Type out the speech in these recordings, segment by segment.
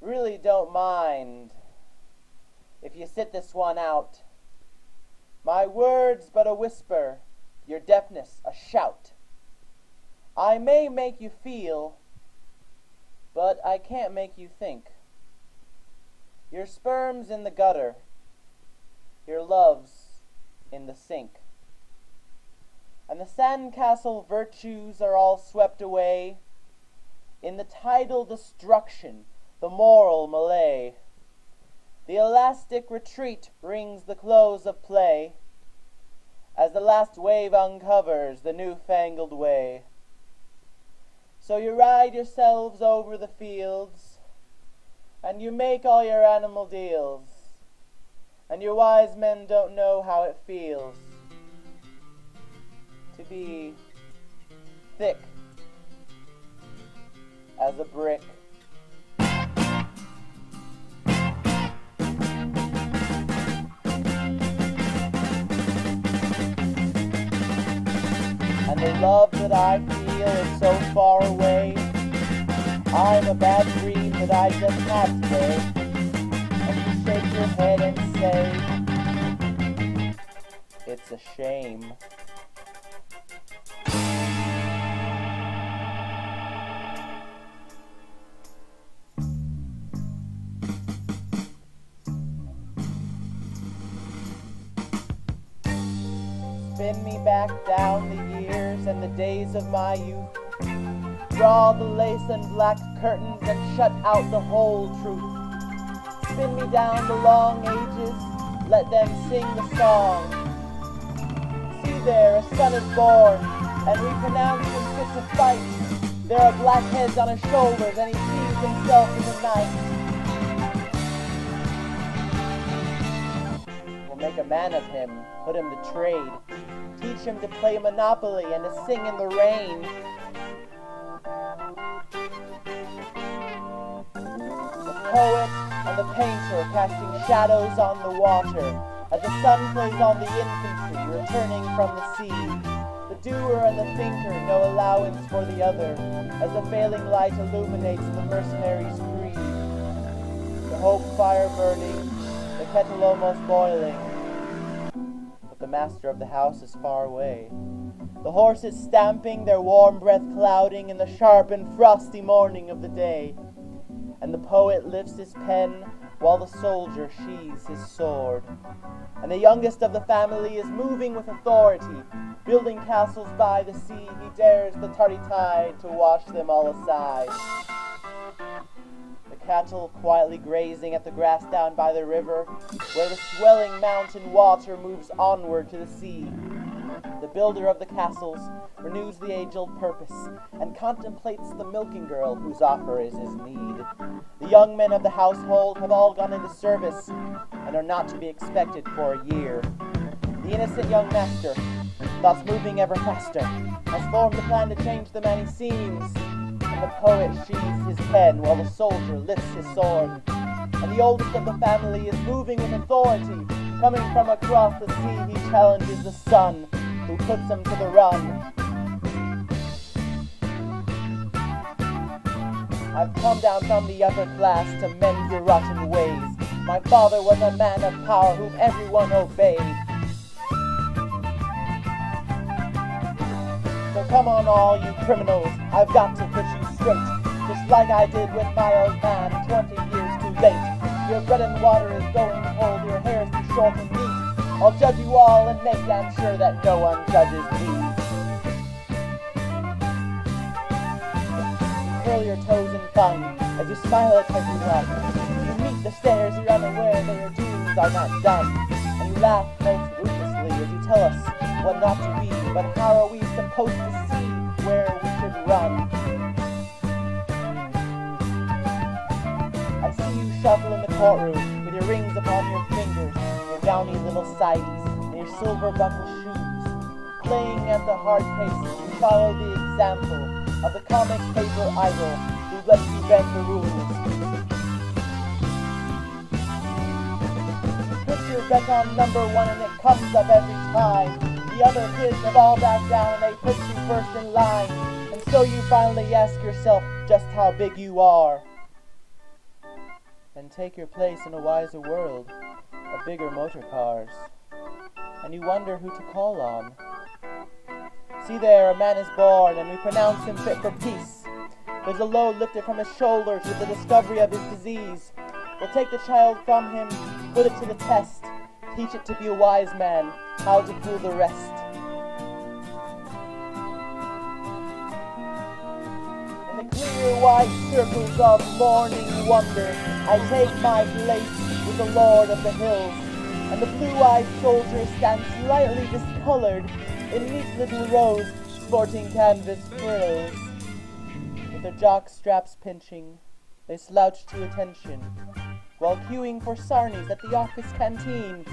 really don't mind if you sit this one out. My words but a whisper, your deafness a shout. I may make you feel, but I can't make you think. Your sperm's in the gutter, your love's in the sink. And the sandcastle virtues are all swept away in the tidal destruction, the moral melee. The elastic retreat rings the close of play as the last wave uncovers the newfangled way. So you ride yourselves over the fields, and you make all your animal deals, and your wise men don't know how it feels to be thick as a brick. And the love that I feel is so far away. I'm a bad dream that I just had today. And you shake your head and say, it's a shame. Spin me back down the years and the days of my youth. Draw the lace and black curtains and shut out the whole truth. Spin me down the long ages, let them sing the song. See there, a son is born, and we pronounce him fit to fight. There are black heads on his shoulders, and he sees himself in the night. We'll make a man of him, put him to trade. Teach him to play Monopoly and to sing in the rain. The poet and the painter casting shadows on the water as the sun plays on the infantry returning from the sea. The doer and the thinker, no allowance for the other as the failing light illuminates the mercenary's greed. The hope fire burning, the kettle almost boiling. The master of the house is far away. The horses stamping, their warm breath clouding in the sharp and frosty morning of the day. And the poet lifts his pen while the soldier sheathes his sword. And the youngest of the family is moving with authority, building castles by the sea. He dares the tardy tide to wash them all aside. Cattle quietly grazing at the grass down by the river, where the swelling mountain water moves onward to the sea. The builder of the castles renews the age-old purpose and contemplates the milking girl whose offer is his need. The young men of the household have all gone into service and are not to be expected for a year. The innocent young master, thus moving ever faster, has formed a plan to change the man he seems. And the poet sheathes his pen while the soldier lifts his sword. And the oldest of the family is moving with authority. Coming from across the sea, he challenges the sun, who puts him to the run. I've come down from the upper class to mend your rotten ways. My father was a man of power whom everyone obeyed. So come on all you criminals, I've got to put you straight. Just like I did with my old man 20 years too late. Your bread and water is going cold, your hair is too short and neat. I'll judge you all and make damn sure that no one judges me. You curl your toes in fun as you smile at everyone. You meet the stares, you're unaware that your dreams are not done. And you laugh most ruthlessly as you tell us what not to be, but how are we supposed to see where we should run? I see you shuffle in the courtroom with your rings upon your fingers, your downy little sideys, and your silver buckle shoes. Playing at the hard pace, you follow the example of the comic paper idol who lets you bend the rules. Put your bet on number one and it comes up every time. The other kids have all backed down and they put you first in line. And so you finally ask yourself just how big you are. and take your place in a wiser world of bigger motor cars. And you wonder who to call on. See there, a man is born, and we pronounce him fit for peace. There's a load lifted from his shoulders with the discovery of his disease. We'll take the child from him, put it to the test, teach it to be a wise man, how to fool the rest. In the clear white circles of morning wonder, I take my place with the Lord of the hills, and the blue-eyed soldier stands slightly discolored in neat little rows sporting canvas frills. With their jock straps pinching, they slouch to attention, while queuing for sarnies at the office canteen,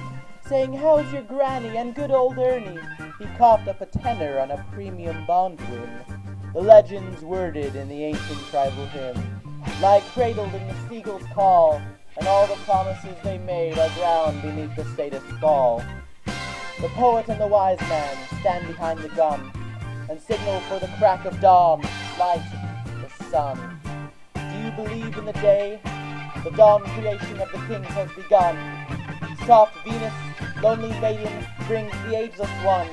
saying, "How's your granny and good old Ernie?" He coughed up a tenner on a premium bond win. The legends worded in the ancient tribal hymn lie cradled in the seagull's call, and all the promises they made are drowned beneath the status fall. The poet and the wise man stand behind the gun and signal for the crack of dawn, light the sun. Do you believe in the day? The dawn creation of the kings has begun. Soft Venus, lonely maiden, brings the ageless one.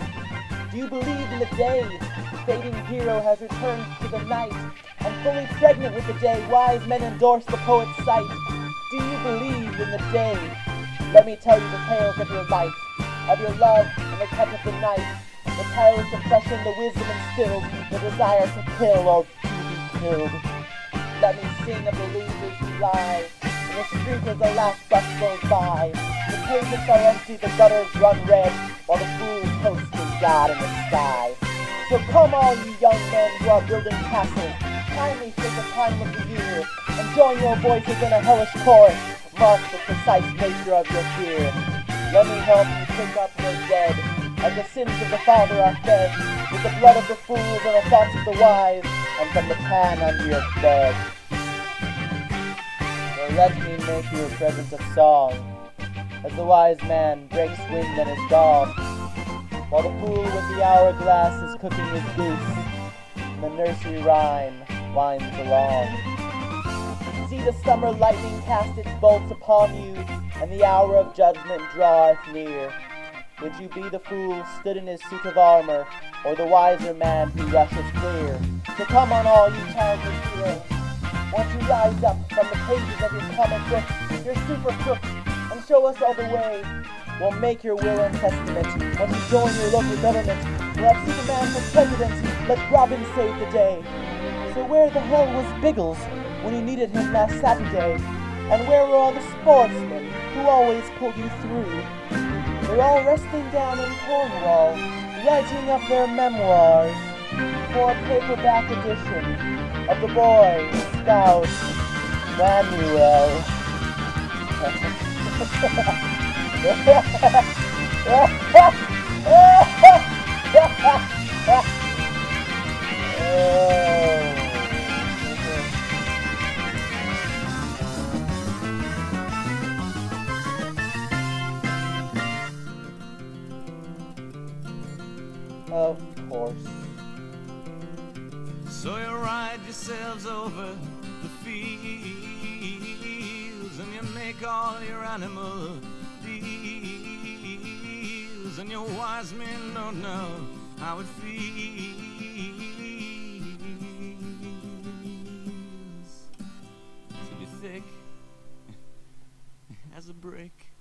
Do you believe in the day? The fading hero has returned to the night, and fully pregnant with the day, wise men endorse the poet's sight. Do you believe in the day? Let me tell you the tales of your life, of your love and the cut of the knife, the tireless oppression, the wisdom instilled, the desire to kill or to be killed. Let me sing of the losers who lie in the street as the last bus goes by. The pavements are empty, the gutters run red, while the fools toast to God in the sky. So come all you young men who are building castles, kindly take the time of the year, and join your voices in a hellish chorus, mark the precise nature of your fear. Let me help you pick up your dead, as the sins of the father are fed, with the blood of the fools and the thoughts of the wise, and from the pan under your bed. So let me make you a present of song, as the wise man breaks wind and is gone, while the fool with the hourglass is cooking his goose, and the nursery rhyme winds along. See the summer lightning cast its bolts upon you, and the hour of judgment draweth near. Would you be the fool stood in his suit of armor, or the wiser man who rushes clear? So come on all you childhood heroes, won't you rise up from the pages of your comic book, your super crooks, and show us all the way? We'll make your will and testament, won't you join your local government? We'll have Superman for president, let Robin save the day. So where the hell was Biggles when you needed him last Saturday? And where were all the sportsmen who always pulled you through? They're all resting down in Cornwall, writing up their memoirs for a paperback edition of the Boy Scout Manual. Of course. So you ride yourselves over the fields, and you make all your animal deals, and your wise men don't know how it feels to be thick as a brick.